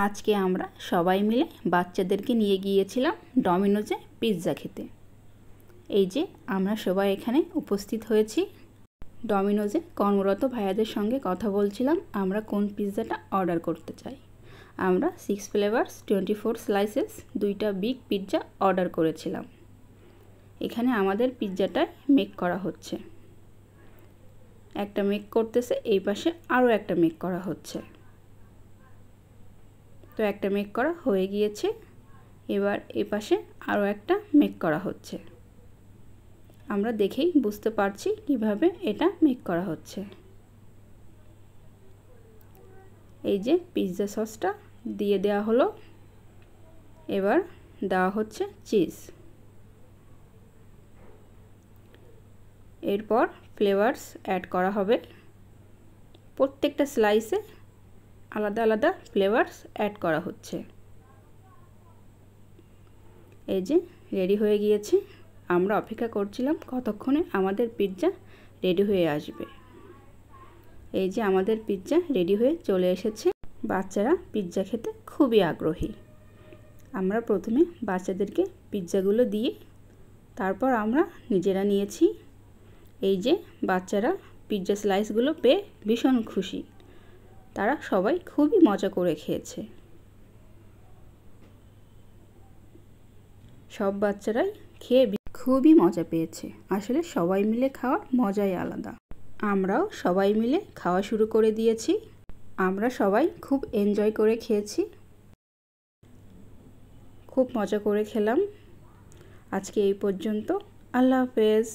আজকে আমরা সবাই মিলে বাচ্চাদেরকে নিয়ে গিয়েছিলাম ডমিনোজে পিৎজা খেতে। এই যে আমরা সবাই এখানে উপস্থিত হয়েছি। ডমিনোজে কর্মরত ভাইয়াদের সঙ্গে কথা বলছিলাম আমরা কোন পিৎজাটা অর্ডার করতে চাই। আমরা 6 ফ্লেভার্স 24 স্লাইসেস 2টা বিগ পিৎজা অর্ডার করেছিলাম। এখানে আমাদের পিৎজাটা মেক করা হচ্ছে। একটা মেক করতেছে, এই পাশে আরও একটা মেক করা হচ্ছে। তো একটা মেক করা হয়ে গিয়েছে, এবার এই পাশে আরও একটা মেক করা হচ্ছে। আমরা দেখেই বুঝতে পারছি কিভাবে এটা মেক করা হচ্ছে। এই যে পিৎজা সসটা দিয়ে দেওয়া হলো, এবার দেওয়া হচ্ছে চিজ। এরপর ফ্লেভারস অ্যাড করা হবে। প্রত্যেকটা স্লাইসে আলাদা আলাদা ফ্লেভারস অ্যাড করা হচ্ছে। এই যে রেডি হয়ে গিয়েছে। আমরা অপেক্ষা করছিলাম কতক্ষণে আমাদের পিৎজা রেডি হয়ে আসবে। এই যে আমাদের পিৎজা রেডি হয়ে চলে এসেছে। বাচ্চারা পিৎজা খেতে খুবই আগ্রহী। আমরা প্রথমে বাচ্চাদেরকে পিৎজাগুলো দিয়ে তারপর আমরা নিজেরা নিয়েছি। এই যে বাচ্চারা পিৎজা স্লাইসগুলো পেয়ে ভীষণ খুশি। তারা সবাই খুবই মজা করে খেয়েছে। সব বাচ্চারাই খেয়ে খুবই মজা পেয়েছে। আসলে সবাই মিলে খাওয়ার মজাই আলাদা। আমরাও সবাই মিলে খাওয়া শুরু করে দিয়েছি। আমরা সবাই খুব এনজয় করে খেয়েছি, খুব মজা করে খেলাম। আজকে এই পর্যন্ত। আল্লাহ হাফেজ।